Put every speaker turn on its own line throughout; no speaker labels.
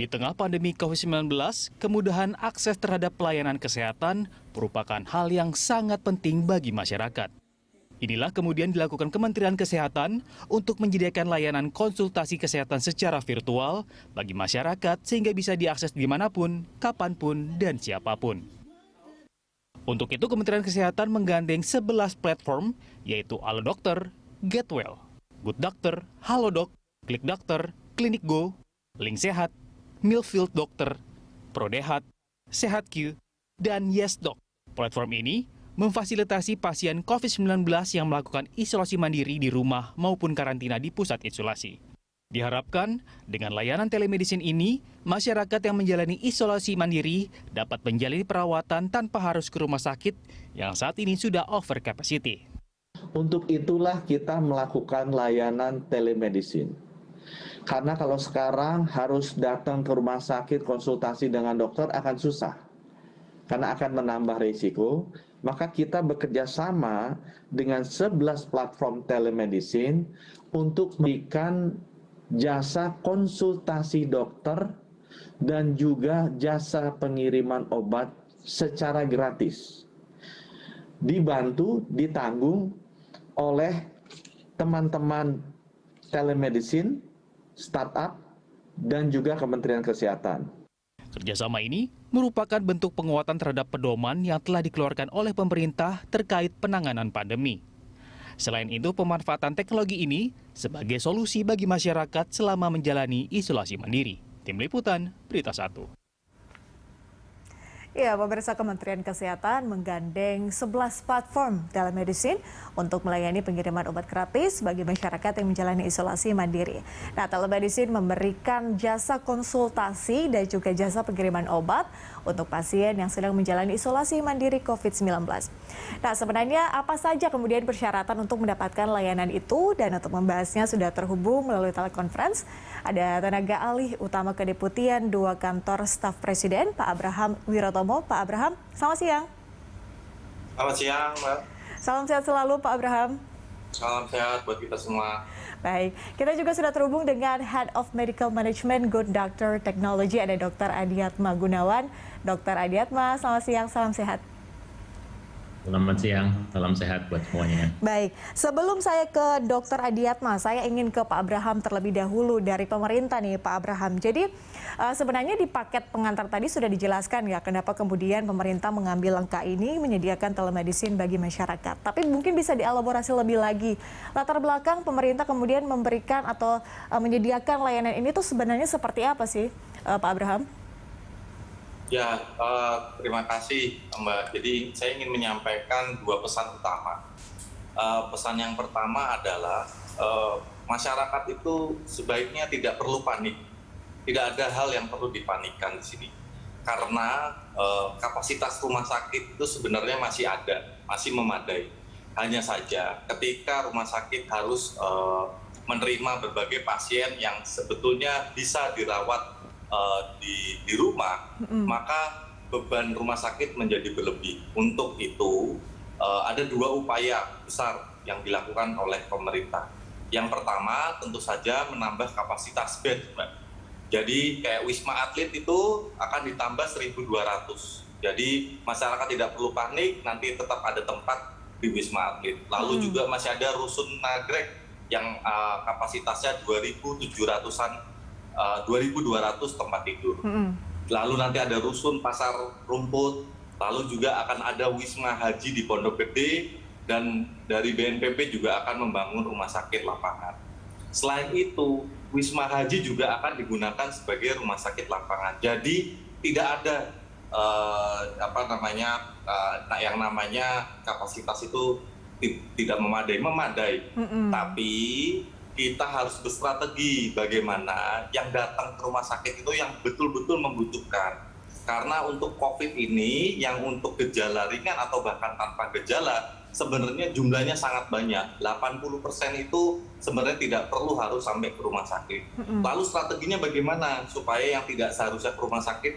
Di tengah pandemi COVID-19, kemudahan akses terhadap pelayanan kesehatan merupakan hal yang sangat penting bagi masyarakat. Inilah kemudian dilakukan Kementerian Kesehatan untuk menyediakan layanan konsultasi kesehatan secara virtual bagi masyarakat sehingga bisa diakses dimanapun, kapanpun, dan siapapun. Untuk itu Kementerian Kesehatan menggandeng 11 platform, yaitu Alo Dokter, Getwell, Good Doctor, Halodoc, Klik Dokter, Klinik Go, Link Sehat, Milfield Dokter, Prodehat, SehatQ, dan YesDoc. Platform ini memfasilitasi pasien COVID-19 yang melakukan isolasi mandiri di rumah maupun karantina di pusat isolasi. Diharapkan dengan layanan telemedicine ini, masyarakat yang menjalani isolasi mandiri dapat menjalani perawatan tanpa harus ke rumah sakit yang saat ini sudah over capacity.
Untuk itulah kita melakukan layanan telemedicine. Karena kalau sekarang harus datang ke rumah sakit konsultasi dengan dokter akan susah. Karena akan menambah risiko, maka kita bekerja sama dengan 11 platform telemedicine untuk memberikan jasa konsultasi dokter dan juga jasa pengiriman obat secara gratis. Dibantu, ditanggung oleh teman-teman telemedicine, startup, dan juga Kementerian Kesehatan.
Kerjasama ini merupakan bentuk penguatan terhadap pedoman yang telah dikeluarkan oleh pemerintah terkait penanganan pandemi. Selain itu, pemanfaatan teknologi ini sebagai solusi bagi masyarakat selama menjalani isolasi mandiri. Tim Liputan, Berita 1.
Ya, pemirsa, Kementerian Kesehatan menggandeng 11 platform telemedicine untuk melayani pengiriman obat gratis bagi masyarakat yang menjalani isolasi mandiri. Nah, telemedicine memberikan jasa konsultasi dan juga jasa pengiriman obat untuk pasien yang sedang menjalani isolasi mandiri COVID-19. Nah, sebenarnya apa saja kemudian persyaratan untuk mendapatkan layanan itu? Dan untuk membahasnya sudah terhubung melalui telekonferensi ada tenaga alih utama Kedeputian 2 Kantor Staf Presiden, Pak Abraham Wirotomo. Pak Abraham, selamat siang.
Selamat siang, Mbak.
Salam sehat selalu, Pak Abraham.
Salam sehat buat kita semua.
Baik, kita juga sudah terhubung dengan Head of Medical Management Good Doctor Technology, ada Dr. Adiatma Gunawan. Dr. Adiatma, selamat siang, salam sehat.
Selamat siang, salam sehat buat semuanya.
Baik, sebelum saya ke Dr. Adiatma, saya ingin ke Pak Abraham terlebih dahulu dari pemerintah nih, Pak Abraham. Jadi sebenarnya di paket pengantar tadi sudah dijelaskan ya kenapa kemudian pemerintah mengambil langkah ini menyediakan telemedicine bagi masyarakat. Tapi mungkin bisa dielaborasi lebih lagi. Latar belakang pemerintah kemudian memberikan atau menyediakan layanan ini tuh sebenarnya seperti apa sih, Pak Abraham?
Ya, terima kasih Mbak. Jadi saya ingin menyampaikan 2 pesan utama. Pesan yang pertama adalah masyarakat itu sebaiknya tidak perlu panik. Tidak ada hal yang perlu dipanikkan di sini. Karena kapasitas rumah sakit itu sebenarnya masih ada, masih memadai. Hanya saja ketika rumah sakit harus menerima berbagai pasien yang sebetulnya bisa dirawat di rumah, maka beban rumah sakit menjadi berlebih. Untuk itu ada 2 upaya besar yang dilakukan oleh pemerintah. Yang pertama tentu saja menambah kapasitas bed, Mbak. Jadi kayak Wisma Atlet itu akan ditambah 1.200. Jadi masyarakat tidak perlu panik, nanti tetap ada tempat di Wisma Atlet. Lalu juga masih ada Rusun Nagrek yang kapasitasnya 2.700-an 2.200 tempat tidur. Lalu nanti ada Rusun Pasar Rumput, lalu juga akan ada Wisma Haji di Pondok Gede, dan dari BNPB juga akan membangun rumah sakit lapangan. Selain itu, Wisma Haji juga akan digunakan sebagai rumah sakit lapangan. Jadi tidak ada yang namanya kapasitas itu tidak memadai. Tapi kita harus berstrategi bagaimana yang datang ke rumah sakit itu yang betul-betul membutuhkan. Karena untuk COVID ini, yang untuk gejala ringan atau bahkan tanpa gejala, sebenarnya jumlahnya sangat banyak. 80% itu sebenarnya tidak perlu harus sampai ke rumah sakit. Lalu strateginya bagaimana supaya yang tidak seharusnya ke rumah sakit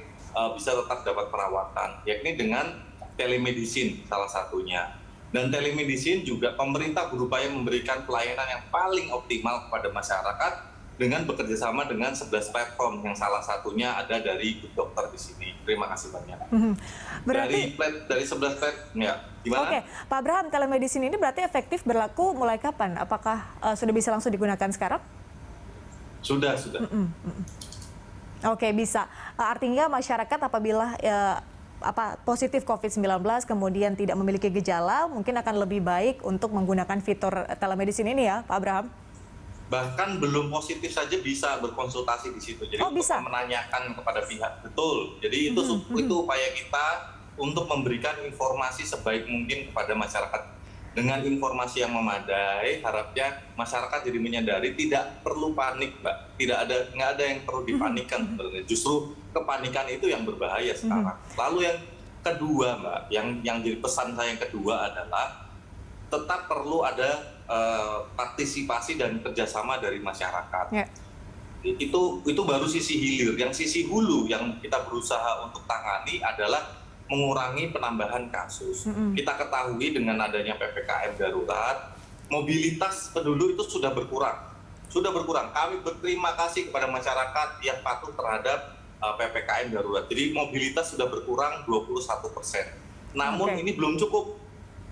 bisa tetap dapat perawatan, yakni dengan telemedicine salah satunya. Dan telemedicine juga pemerintah berupaya memberikan pelayanan yang paling optimal kepada masyarakat dengan bekerja sama dengan 11 platform yang salah satunya ada dari Good Dokter di sini. Terima kasih banyak.
Berarti
Dari 11 platform, ya, gimana?
Oke, Pak Abraham, telemedicine ini berarti efektif berlaku mulai kapan? Apakah sudah bisa langsung digunakan sekarang?
Sudah.
Oke, bisa. Artinya masyarakat apabila positif COVID-19 kemudian tidak memiliki gejala, mungkin akan lebih baik untuk menggunakan fitur telemedicine ini ya, Pak Abraham?
Bahkan belum positif saja bisa berkonsultasi di situ. Jadi untuk
bisa?
menanyakan kepada pihak. Betul. Jadi itu upaya kita untuk memberikan informasi sebaik mungkin kepada masyarakat. Dengan informasi yang memadai, harapnya masyarakat jadi menyadari tidak perlu panik, Mbak. Nggak ada yang perlu dipanikkan sebenarnya. Justru kepanikan itu yang berbahaya sekarang. Lalu yang kedua, Mbak, yang jadi pesan saya yang kedua adalah tetap perlu ada partisipasi dan kerjasama dari masyarakat.
Ya.
Itu baru sisi hilir. Yang sisi hulu yang kita berusaha untuk tangani adalah mengurangi penambahan kasus. Kita ketahui dengan adanya PPKM darurat, mobilitas penduduk itu sudah berkurang. Kami berterima kasih kepada masyarakat yang patuh terhadap PPKM darurat. Jadi mobilitas sudah berkurang 21%. Namun ini belum cukup.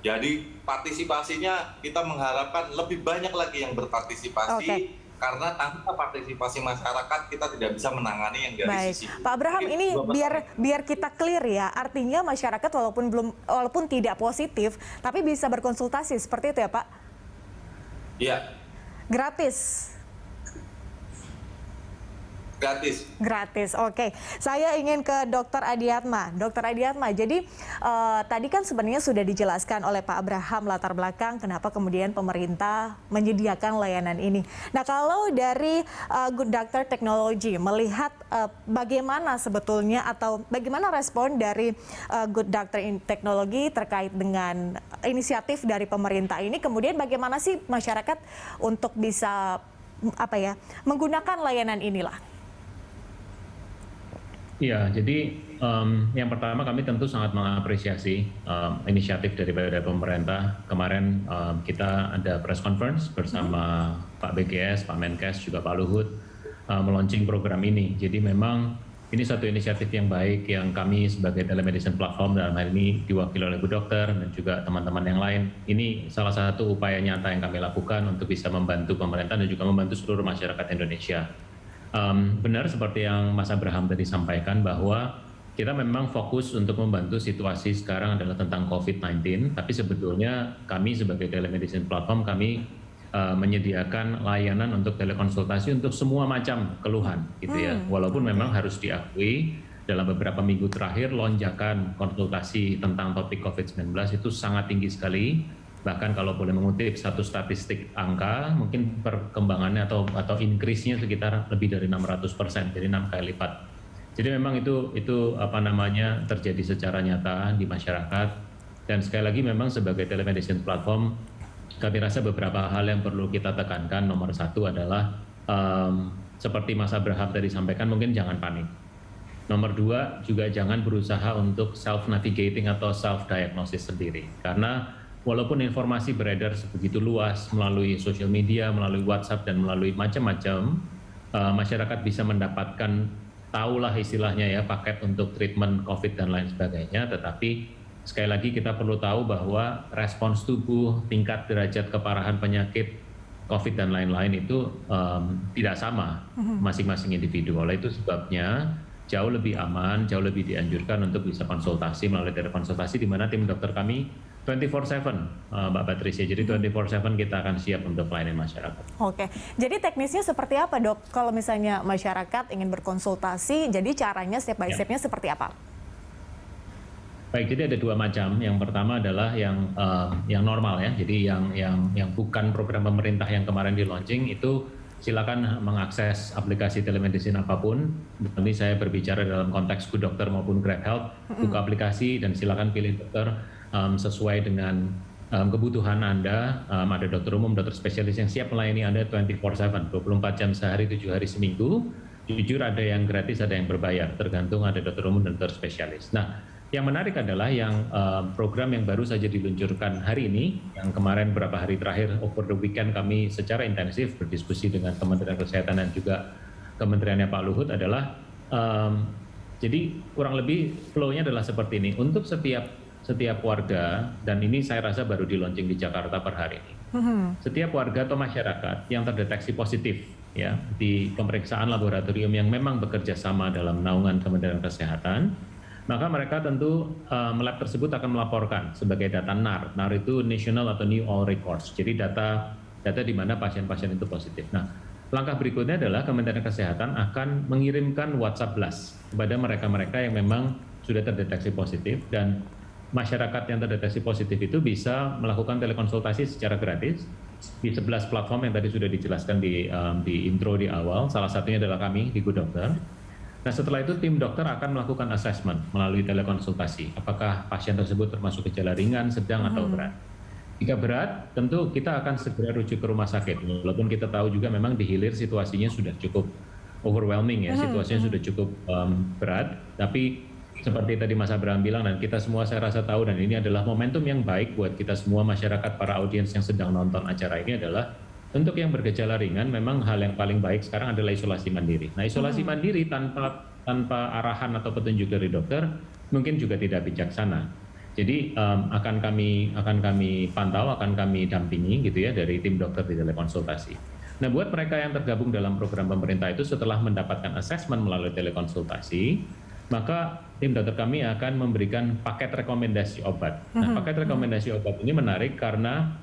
Jadi partisipasinya kita mengharapkan lebih banyak lagi yang berpartisipasi. Karena tanpa partisipasi masyarakat kita tidak bisa menangani yang dari sisi.
Pak Abraham, ini biar kita clear ya, artinya masyarakat walaupun tidak positif, tapi bisa berkonsultasi seperti itu ya Pak?
Iya.
Gratis. Gratis, oke. Saya ingin ke Dr. Adiatma. Dr. Adiatma, jadi tadi kan sebenarnya sudah dijelaskan oleh Pak Abraham latar belakang kenapa kemudian pemerintah menyediakan layanan ini. Nah, kalau dari Good Doctor Technology melihat bagaimana sebetulnya atau bagaimana respon dari Good Doctor Technology terkait dengan inisiatif dari pemerintah ini, kemudian bagaimana sih masyarakat untuk bisa menggunakan layanan inilah?
Iya, jadi yang pertama kami tentu sangat mengapresiasi inisiatif daripada pemerintah. Kemarin kita ada press conference bersama Pak BGS, Pak Menkes, juga Pak Luhut meluncing program ini. Jadi memang ini satu inisiatif yang baik yang kami sebagai telemedicine platform dalam hal ini diwakili oleh Bu Dokter dan juga teman-teman yang lain. Ini salah satu upaya nyata yang kami lakukan untuk bisa membantu pemerintah dan juga membantu seluruh masyarakat Indonesia. Benar seperti yang Mas Abraham tadi sampaikan bahwa kita memang fokus untuk membantu situasi sekarang adalah tentang COVID-19, tapi sebetulnya kami sebagai telemedicine platform kami menyediakan layanan untuk telekonsultasi untuk semua macam keluhan gitu ya. Walaupun memang harus diakui dalam beberapa minggu terakhir lonjakan konsultasi tentang topik COVID-19 itu sangat tinggi sekali. Bahkan kalau boleh mengutip satu statistik angka, mungkin perkembangannya atau increase-nya sekitar lebih dari 600%, jadi 6 kali lipat. Jadi memang itu terjadi secara nyata di masyarakat. Dan sekali lagi memang sebagai telemedicine platform, kami rasa beberapa hal yang perlu kita tekankan. Nomor satu adalah seperti Mas Abraham tadi sampaikan, mungkin jangan panik. Nomor dua juga jangan berusaha untuk self-navigating atau self-diagnosis sendiri. Karena walaupun informasi beredar sebegitu luas melalui sosial media, melalui WhatsApp, dan melalui macam-macam, masyarakat bisa mendapatkan, tahulah istilahnya ya, paket untuk treatment COVID dan lain sebagainya, tetapi sekali lagi kita perlu tahu bahwa respons tubuh, tingkat derajat keparahan penyakit COVID dan lain-lain itu tidak sama masing-masing individu. Oleh itu sebabnya jauh lebih aman, jauh lebih dianjurkan untuk bisa konsultasi melalui telekonsultasi, di mana tim dokter kami 24/7, Mbak Patricia. Jadi 24/7 kita akan siap untuk pelayanan masyarakat.
Oke, jadi teknisnya seperti apa dok? Kalau misalnya masyarakat ingin berkonsultasi, jadi caranya step by step-nya seperti apa?
Baik, jadi ada dua macam. Yang pertama adalah yang normal ya. Jadi yang bukan program pemerintah yang kemarin di launching itu silakan mengakses aplikasi telemedicine apapun. Nanti saya berbicara dalam konteks Good Doctor maupun Grab Health. Buka aplikasi dan silakan pilih dokter sesuai dengan kebutuhan Anda. Ada dokter umum, dokter spesialis yang siap melayani Anda 24/7, 24 jam sehari, 7 hari seminggu. Jujur ada yang gratis, ada yang berbayar, tergantung ada dokter umum dan dokter spesialis. Nah, Yang menarik adalah yang program yang baru saja diluncurkan hari ini, yang kemarin beberapa hari terakhir over the weekend kami secara intensif berdiskusi dengan Kementerian Kesehatan dan juga Kementeriannya Pak Luhut adalah, jadi kurang lebih flow-nya adalah seperti ini. Untuk setiap warga, dan ini saya rasa baru di launching di Jakarta per hari ini. Setiap warga atau masyarakat yang terdeteksi positif ya di pemeriksaan laboratorium yang memang bekerja sama dalam naungan Kementerian Kesehatan, maka mereka tentu lab tersebut akan melaporkan sebagai data NAR. NAR itu National atau New All Records. Jadi data di mana pasien-pasien itu positif. Nah, langkah berikutnya adalah Kementerian Kesehatan akan mengirimkan WhatsApp Blast kepada mereka-mereka yang memang sudah terdeteksi positif, dan masyarakat yang terdeteksi positif itu bisa melakukan telekonsultasi secara gratis di 11 platform yang tadi sudah dijelaskan di intro di awal. Salah satunya adalah kami di Good Doctor. Nah, setelah itu tim dokter akan melakukan assessment melalui telekonsultasi. Apakah pasien tersebut termasuk gejala ringan, sedang, atau berat. Jika berat, tentu kita akan segera rujuk ke rumah sakit. Walaupun kita tahu juga memang di hilir situasinya sudah cukup overwhelming ya, situasinya sudah cukup berat. Tapi seperti tadi Mas Abraham bilang, dan kita semua saya rasa tahu, dan ini adalah momentum yang baik buat kita semua masyarakat, para audiens yang sedang nonton acara ini adalah, untuk yang bergejala ringan, memang hal yang paling baik sekarang adalah isolasi mandiri. Nah, isolasi mandiri tanpa arahan atau petunjuk dari dokter mungkin juga tidak bijaksana. Jadi akan kami pantau, akan kami dampingi gitu ya dari tim dokter di telekonsultasi. Nah, buat mereka yang tergabung dalam program pemerintah itu, setelah mendapatkan assessment melalui telekonsultasi, maka tim dokter kami akan memberikan paket rekomendasi obat. Nah, paket rekomendasi obat ini menarik karena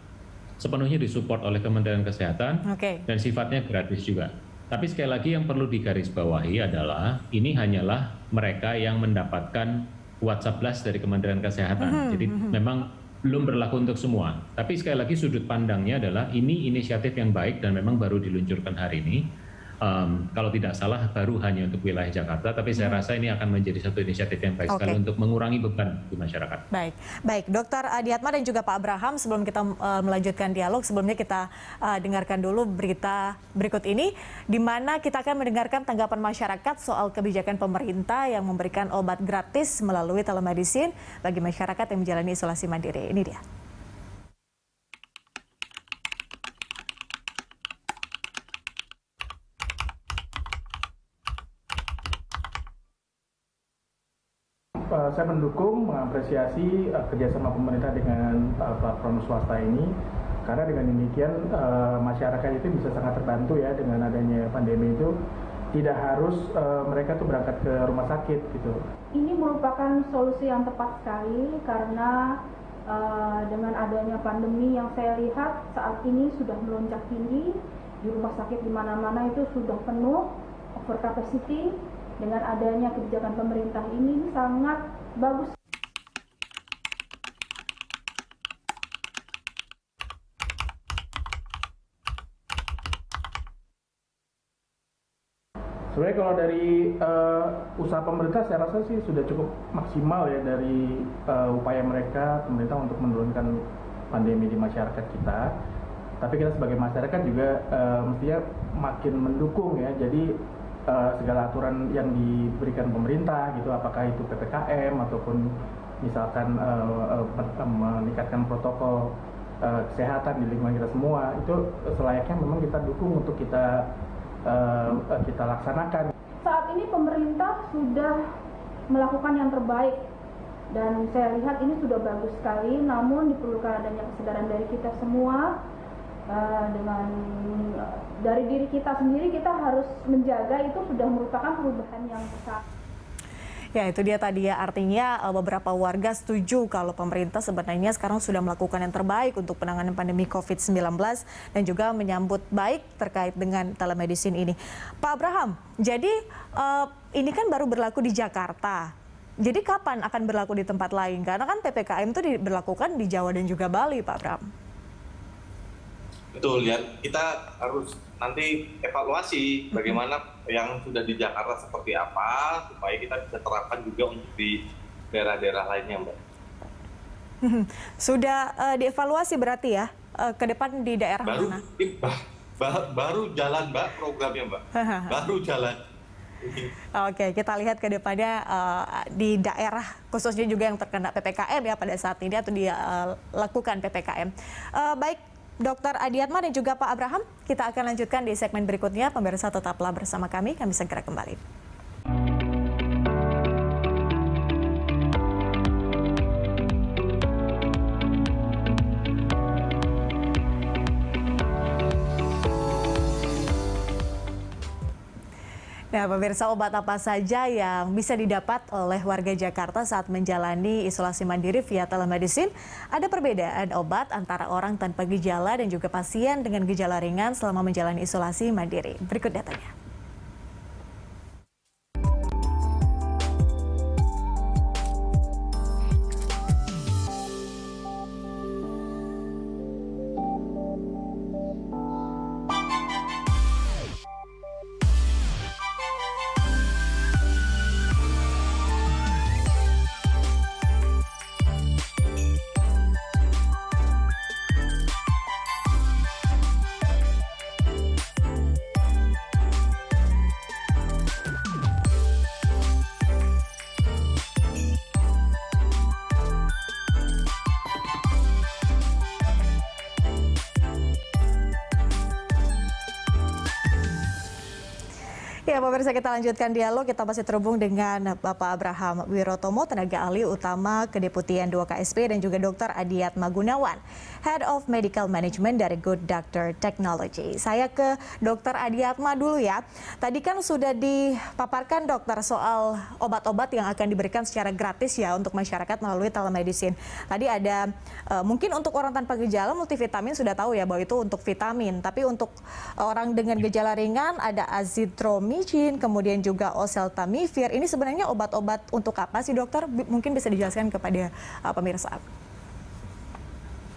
sepenuhnya disupport oleh Kementerian Kesehatan dan sifatnya gratis juga. Tapi sekali lagi yang perlu digarisbawahi adalah ini hanyalah mereka yang mendapatkan WhatsApp Blast dari Kementerian Kesehatan. Jadi memang belum berlaku untuk semua. Tapi sekali lagi sudut pandangnya adalah ini inisiatif yang baik dan memang baru diluncurkan hari ini. Kalau tidak salah baru hanya untuk wilayah Jakarta, tapi saya rasa ini akan menjadi satu inisiatif yang baik sekali untuk mengurangi beban di masyarakat.
Baik, Dr. Adiatma dan juga Pak Abraham, sebelum kita melanjutkan dialog, sebelumnya kita dengarkan dulu berita berikut ini, di mana kita akan mendengarkan tanggapan masyarakat soal kebijakan pemerintah yang memberikan obat gratis melalui telemedicine bagi masyarakat yang menjalani isolasi mandiri. Ini dia.
Saya mendukung, mengapresiasi kerjasama pemerintah dengan platform swasta ini, karena dengan demikian masyarakat itu bisa sangat terbantu ya dengan adanya pandemi itu, tidak harus mereka tuh berangkat ke rumah sakit gitu.
Ini merupakan solusi yang tepat sekali karena dengan adanya pandemi yang saya lihat saat ini sudah melonjak tinggi, di rumah sakit di mana-mana itu sudah penuh, over capacity. Dengan adanya kebijakan pemerintah ini sangat bagus.
Sebenarnya kalau dari usaha pemerintah saya rasa sih sudah cukup maksimal ya dari upaya mereka, pemerintah untuk menurunkan pandemi di masyarakat kita. Tapi kita sebagai masyarakat juga mestinya makin mendukung ya. Jadi segala aturan yang diberikan pemerintah gitu, apakah itu PPKM ataupun misalkan meningkatkan protokol kesehatan di lingkungan kita semua, itu selayaknya memang kita dukung untuk kita laksanakan.
Saat ini pemerintah sudah melakukan yang terbaik dan saya lihat ini sudah bagus sekali, namun diperlukan adanya kesadaran dari kita semua. Dengan dari diri kita sendiri, kita harus menjaga, itu sudah merupakan perubahan yang besar.
Ya, itu dia tadi ya, artinya beberapa warga setuju kalau pemerintah sebenarnya sekarang sudah melakukan yang terbaik untuk penanganan pandemi COVID-19 dan juga menyambut baik terkait dengan telemedicine ini. Pak Abraham, jadi ini kan baru berlaku di Jakarta. Jadi kapan akan berlaku di tempat lain? Karena kan PPKM itu diberlakukan di Jawa dan juga Bali, Pak Abraham.
Betul ya, kita harus nanti evaluasi bagaimana yang sudah di Jakarta seperti apa, supaya kita bisa terapkan juga untuk di daerah-daerah lainnya, Mbak.
Sudah dievaluasi berarti ya, ke depan di daerah mana?
Baru jalan, Mbak, programnya, Mbak. Baru jalan.
Oke, kita lihat ke depannya di daerah khususnya juga yang terkena PPKM ya pada saat ini atau dilakukan PPKM. Baik, Dr. Adiatma dan juga Pak Abraham, kita akan lanjutkan di segmen berikutnya. Pemirsa tetaplah bersama kami segera kembali. Nah, pemirsa, obat apa saja yang bisa didapat oleh warga Jakarta saat menjalani isolasi mandiri via telemedicine? Ada perbedaan obat antara orang tanpa gejala dan juga pasien dengan gejala ringan selama menjalani isolasi mandiri. Berikut datanya. Ya, pemirsa, kita lanjutkan dialog. Kita masih terhubung dengan Bapak Abraham Wirotomo, tenaga ahli utama Kedeputian 2 KSP, dan juga Dr. Adiatma Gunawan, Head of Medical Management dari Good Doctor Technology. Saya ke Dr. Adiatma dulu ya. Tadi kan sudah dipaparkan dokter soal obat-obat yang akan diberikan secara gratis ya untuk masyarakat melalui telemedicine. Tadi ada mungkin untuk orang tanpa gejala multivitamin sudah tahu ya bahwa itu untuk vitamin. Tapi untuk orang dengan gejala ringan ada azitromycin, kemudian juga oseltamivir. Ini sebenarnya obat-obat untuk apa sih, dokter? Mungkin bisa dijelaskan kepada pemirsa.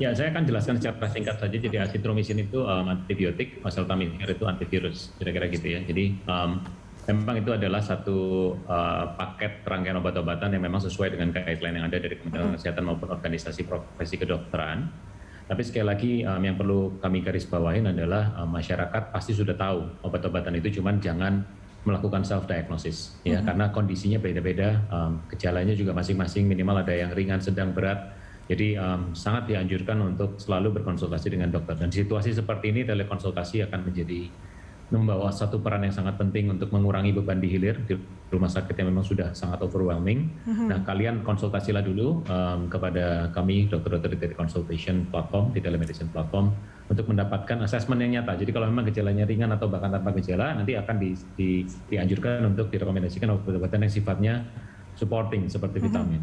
Ya, saya akan jelaskan secara singkat saja. Jadi azitromycin itu antibiotik, oseltamivir itu antivirus, kira-kira gitu ya. Jadi memang itu adalah satu paket rangkaian obat-obatan yang memang sesuai dengan guideline yang ada dari Kementerian Kesehatan maupun organisasi profesi kedokteran. Tapi sekali lagi yang perlu kami garis bawahin adalah masyarakat pasti sudah tahu obat-obatan itu, cuman jangan melakukan self diagnosis ya, karena kondisinya beda-beda, gejalanya juga masing-masing, minimal ada yang ringan, sedang, berat. Jadi sangat dianjurkan untuk selalu berkonsultasi dengan dokter. Dan situasi seperti ini telekonsultasi akan membawa satu peran yang sangat penting untuk mengurangi beban di hilir di rumah sakit yang memang sudah sangat overwhelming. Nah, kalian konsultasilah dulu kepada kami, dokter-dokter di consultation platform, di telemedicine platform, untuk mendapatkan assessment yang nyata. Jadi kalau memang gejalanya ringan atau bahkan tanpa gejala, nanti akan dianjurkan untuk direkomendasikan obat-obatan yang sifatnya supporting seperti vitamin.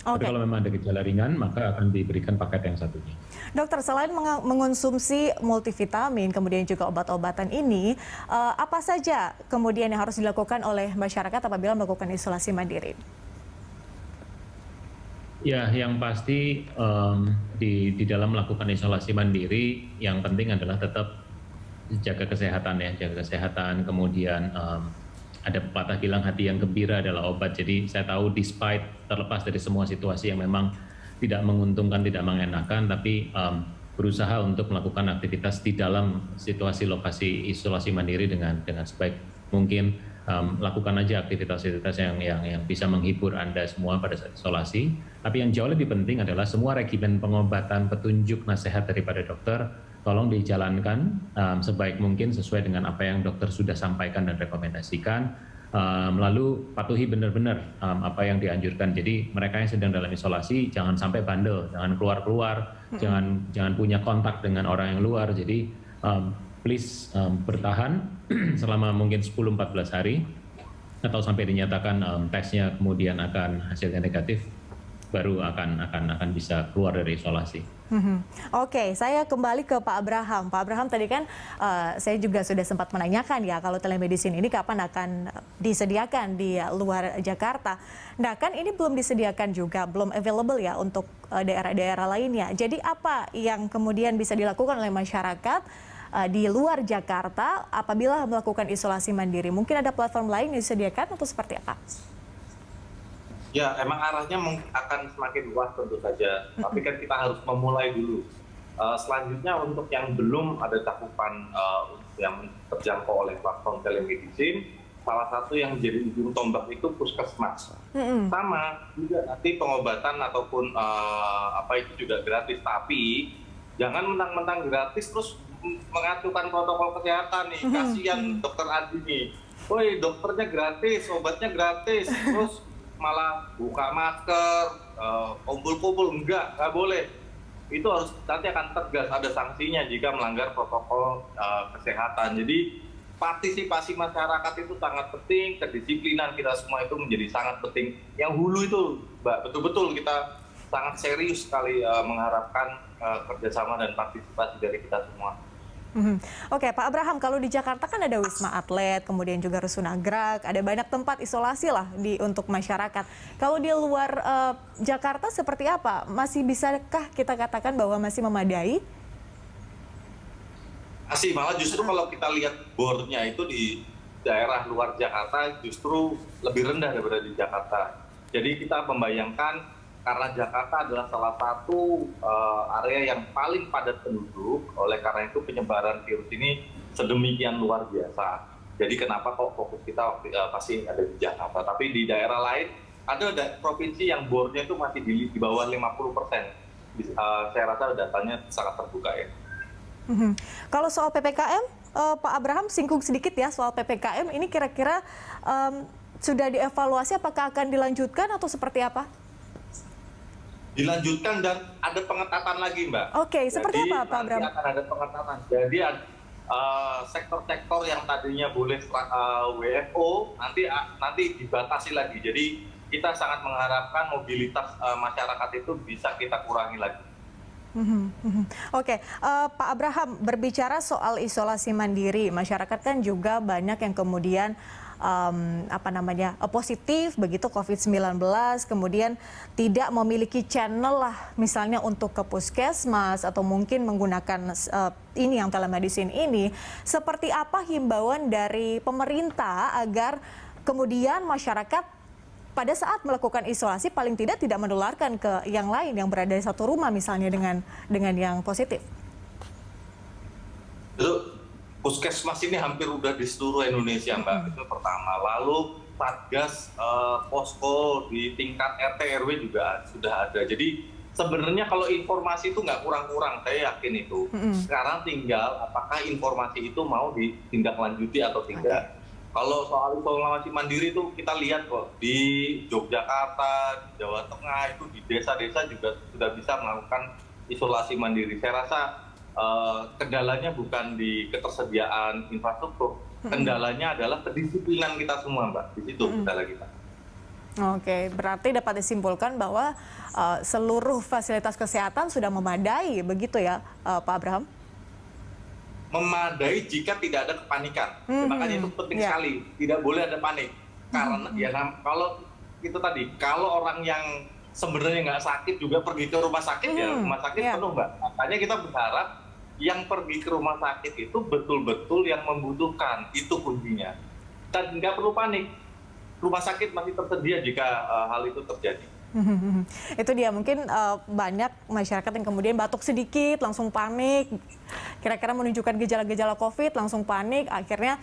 Tapi kalau memang ada gejala ringan, maka akan diberikan paket yang satunya.
Dokter, selain mengonsumsi multivitamin, kemudian juga obat-obatan ini, apa saja kemudian yang harus dilakukan oleh masyarakat apabila melakukan isolasi mandiri?
Ya, yang pasti di dalam melakukan isolasi mandiri, yang penting adalah tetap jaga kesehatan ya, jaga kesehatan, kemudian ada pepatah bilang hati yang gembira adalah obat. Jadi saya tahu despite terlepas dari semua situasi yang memang tidak menguntungkan, tidak mengenakan, tapi berusaha untuk melakukan aktivitas di dalam situasi lokasi isolasi mandiri dengan sebaik mungkin. Lakukan aja aktivitas-aktivitas yang bisa menghibur Anda semua pada saat isolasi. Tapi yang jauh lebih penting adalah semua regimen pengobatan, petunjuk, nasihat daripada dokter tolong dijalankan sebaik mungkin sesuai dengan apa yang dokter sudah sampaikan dan rekomendasikan. Lalu patuhi benar-benar apa yang dianjurkan. Jadi mereka yang sedang dalam isolasi jangan sampai bandel, jangan keluar-keluar, jangan punya kontak dengan orang yang luar. Jadi please bertahan selama mungkin 10-14 hari atau sampai dinyatakan tesnya kemudian akan hasilnya negatif, baru akan bisa keluar dari isolasi.
Oke, saya kembali ke Pak Abraham. Pak Abraham, tadi kan saya juga sudah sempat menanyakan ya kalau telemedicine ini kapan akan disediakan di luar Jakarta. Nah, kan ini belum disediakan juga, belum available ya untuk daerah-daerah lainnya. Jadi apa yang kemudian bisa dilakukan oleh masyarakat di luar Jakarta apabila melakukan isolasi mandiri? Mungkin ada platform lain yang disediakan atau seperti apa?
Ya, emang arahnya akan semakin luas tentu saja. Tapi kan kita harus memulai dulu. Selanjutnya untuk yang belum ada cakupan yang terjangkau oleh platform telemedicine, salah satu yang menjadi ujung tombak itu puskesmas. Sama juga nanti pengobatan ataupun itu juga gratis, tapi jangan mentang-mentang gratis terus mengacukan protokol kesehatan nih. Kasihan dokter Adi nih. Woi, dokternya gratis, obatnya gratis, terus malah buka masker, kumpul-kumpul, nggak boleh. Itu harus nanti akan tegas, ada sanksinya jika melanggar protokol kesehatan. Jadi partisipasi masyarakat itu sangat penting, kedisiplinan kita semua itu menjadi sangat penting. Yang hulu itu, Mbak, betul-betul kita sangat serius sekali mengharapkan kerjasama dan partisipasi dari kita semua.
Oke, Pak Abraham, kalau di Jakarta kan ada Wisma Atlet, kemudian juga Rusunagrak, ada banyak tempat isolasi lah untuk masyarakat. Kalau di luar Jakarta seperti apa? Masih bisakah kita katakan bahwa masih memadai?
Masih, malah justru kalau kita lihat bornya itu di daerah luar Jakarta justru lebih rendah daripada di Jakarta. Jadi kita membayangkan karena Jakarta adalah salah satu area yang paling padat penduduk, oleh karena itu penyebaran virus ini sedemikian luar biasa. Jadi kenapa kok fokus kita pasti ada di Jakarta, tapi di daerah lain ada provinsi yang bornya itu masih di bawah 50%. Saya rasa datanya sangat terbuka ya.
Kalau soal PPKM, Pak Abraham singgung sedikit ya soal PPKM, ini kira-kira sudah dievaluasi apakah akan dilanjutkan atau seperti apa?
Dilanjutkan dan ada pengetatan lagi, Mbak.
Oke, seperti apa, Pak Abraham?
Akan ada pengetatan. Jadi sektor-sektor yang tadinya boleh WFO nanti dibatasi lagi. Jadi kita sangat mengharapkan mobilitas masyarakat itu bisa kita kurangi lagi.
Oke, Pak Abraham, berbicara soal isolasi mandiri, masyarakat kan juga banyak yang kemudian positif begitu COVID-19, kemudian tidak memiliki channel lah misalnya untuk ke puskesmas atau mungkin menggunakan ini yang telemedicine ini. Seperti apa himbauan dari pemerintah agar kemudian masyarakat pada saat melakukan isolasi paling tidak menularkan ke yang lain yang berada di satu rumah misalnya dengan yang positif?
Puskesmas ini hampir udah di seluruh Indonesia, Mbak. Itu pertama. Lalu Satgas, posko di tingkat RT RW juga sudah ada. Jadi sebenarnya kalau informasi itu nggak kurang-kurang, saya yakin itu. Sekarang tinggal apakah informasi itu mau ditindaklanjuti atau tidak. Kalau soal isolasi mandiri itu kita lihat kok di Yogyakarta, di Jawa Tengah itu di desa-desa juga sudah bisa melakukan isolasi mandiri. Saya rasa kendalanya bukan di ketersediaan infrastruktur, kendalanya adalah kedisiplinan kita semua, Mbak. Di situ kendala kita.
Oke, berarti dapat disimpulkan bahwa seluruh fasilitas kesehatan sudah memadai, begitu ya, Pak Abraham?
Memadai jika tidak ada kepanikan. Makanya itu penting sekali, tidak boleh ada panik. Karena kalau itu tadi, kalau orang yang sebenarnya nggak sakit juga pergi ke rumah sakit ya rumah sakit penuh, Mbak. Makanya kita berharap yang pergi ke rumah sakit itu betul-betul yang membutuhkan, itu kuncinya. Dan nggak perlu panik, rumah sakit masih tersedia jika hal itu terjadi.
Itu dia, mungkin banyak masyarakat yang kemudian batuk sedikit langsung panik, kira-kira menunjukkan gejala-gejala COVID langsung panik, akhirnya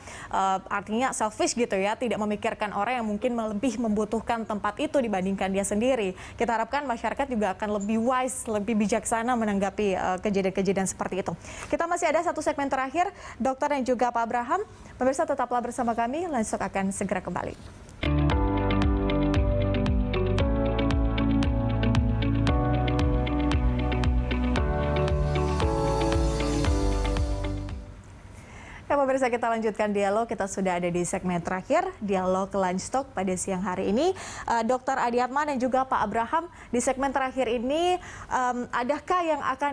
artinya selfish gitu ya, tidak memikirkan orang yang mungkin lebih membutuhkan tempat itu dibandingkan dia sendiri. Kita harapkan masyarakat juga akan lebih wise, lebih bijaksana menanggapi kejadian-kejadian seperti itu. Kita masih ada satu segmen terakhir, dokter dan juga Pak Abraham. Pemirsa tetaplah bersama kami, langsung akan segera kembali. Ya, pemirsa, kita lanjutkan dialog. Kita sudah ada di segmen terakhir, dialog Lunch Talk pada siang hari ini. Dr. Adi Atma dan juga Pak Abraham, di segmen terakhir ini, adakah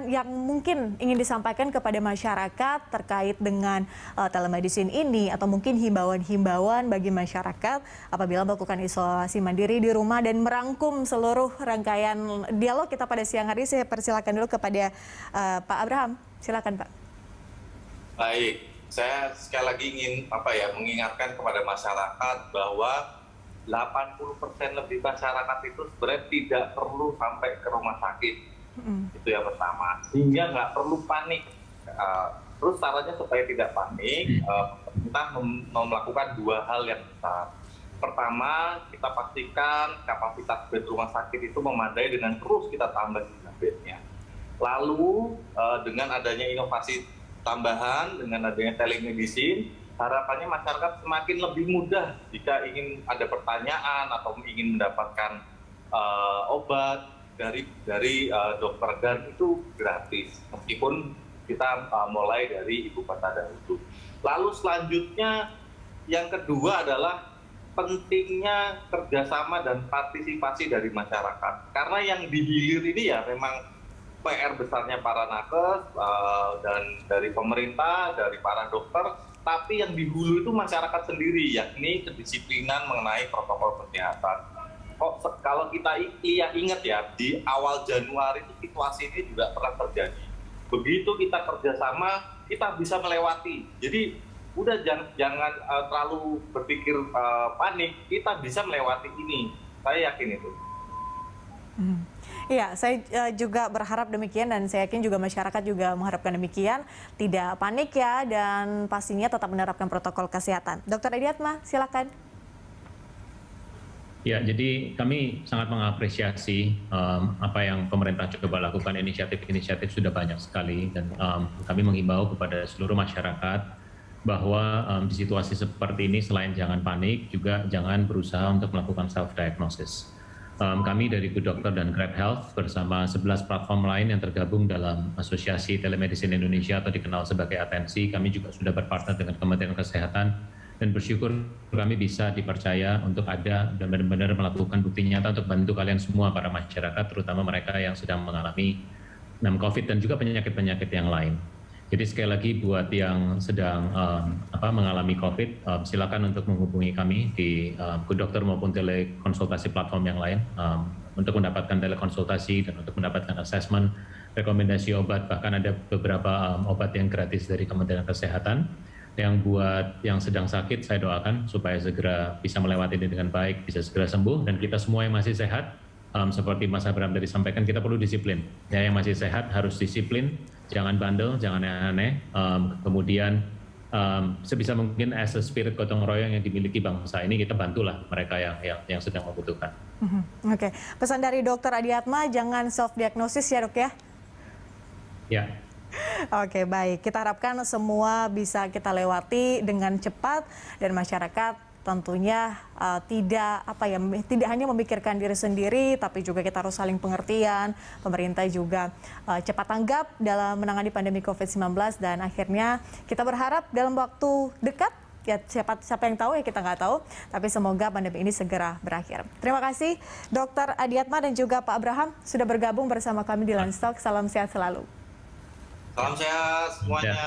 yang mungkin ingin disampaikan kepada masyarakat terkait dengan telemedicine ini, atau mungkin himbauan-himbauan bagi masyarakat apabila melakukan isolasi mandiri di rumah, dan merangkum seluruh rangkaian dialog kita pada siang hari? Saya persilakan dulu kepada Pak Abraham. Silakan, Pak.
Baik. Saya sekali lagi ingin mengingatkan kepada masyarakat bahwa 80% lebih masyarakat itu sebenarnya tidak perlu sampai ke rumah sakit. Itu yang pertama. Sehingga nggak perlu panik. Terus caranya supaya tidak panik, kita melakukan 2 hal yang besar. Pertama, kita pastikan kapasitas bed rumah sakit itu memadai dengan terus kita tambah bednya. Lalu dengan adanya inovasi tambahan, dengan adanya telemedicine, harapannya masyarakat semakin lebih mudah jika ingin ada pertanyaan atau ingin mendapatkan obat dari dokter dan itu gratis, meskipun kita mulai dari ibu kota dahulu. Lalu selanjutnya yang kedua adalah pentingnya kerjasama dan partisipasi dari masyarakat. Karena yang dihilir ini ya memang PR besarnya para nakes dan dari pemerintah, dari para dokter, tapi yang di hulu itu masyarakat sendiri, yakni kedisiplinan mengenai protokol kesehatan. Kalau kita ingat ya, di awal Januari itu situasi ini juga pernah terjadi. Begitu kita kerjasama, kita bisa melewati. Jadi udah jangan terlalu berpikir panik, kita bisa melewati ini. Saya yakin itu.
Iya, saya juga berharap demikian dan saya yakin juga masyarakat juga mengharapkan demikian. Tidak panik ya dan pastinya tetap menerapkan protokol kesehatan. Dr. Edi Atma, silakan.
Ya, jadi kami sangat mengapresiasi apa yang pemerintah coba lakukan. Inisiatif sudah banyak sekali dan kami menghimbau kepada seluruh masyarakat bahwa di situasi seperti ini selain jangan panik, juga jangan berusaha untuk melakukan self-diagnosis. Kami dari Good Doctor dan Grab Health bersama 11 platform lain yang tergabung dalam Asosiasi Telemedicine Indonesia atau dikenal sebagai Atensi, kami juga sudah berpartner dengan Kementerian Kesehatan dan bersyukur kami bisa dipercaya untuk ada dan benar-benar melakukan bukti nyata untuk bantu kalian semua para masyarakat, terutama mereka yang sedang mengalami COVID dan juga penyakit-penyakit yang lain. Jadi sekali lagi buat yang sedang mengalami COVID, silakan untuk menghubungi kami di Good Doctor maupun telekonsultasi platform yang lain untuk mendapatkan telekonsultasi dan untuk mendapatkan assessment, rekomendasi obat, bahkan ada beberapa obat yang gratis dari Kementerian Kesehatan. Yang buat yang sedang sakit, saya doakan supaya segera bisa melewati ini dengan baik, bisa segera sembuh, dan kita semua yang masih sehat, seperti Mas Abraham tadi sampaikan, kita perlu disiplin. Ya, yang masih sehat harus disiplin, jangan bandel, jangan aneh-aneh. Kemudian sebisa mungkin as a spirit gotong royong yang dimiliki bangsa ini, kita bantulah mereka yang sedang membutuhkan.
Oke, pesan dari Dr. Edi Atma, jangan self-diagnosis ya dok ya?
Ya.
Oke, baik. Kita harapkan semua bisa kita lewati dengan cepat dan masyarakat tentunya tidak hanya memikirkan diri sendiri, tapi juga kita harus saling pengertian. Pemerintah juga cepat tanggap dalam menangani pandemi COVID-19 dan akhirnya kita berharap dalam waktu dekat, ya siapa yang tahu ya, kita nggak tahu, tapi semoga pandemi ini segera berakhir. Terima kasih Dr. Edi Atma dan juga Pak Abraham sudah bergabung bersama kami di Lunch Talk. Salam sehat selalu.
Salam sehat semuanya.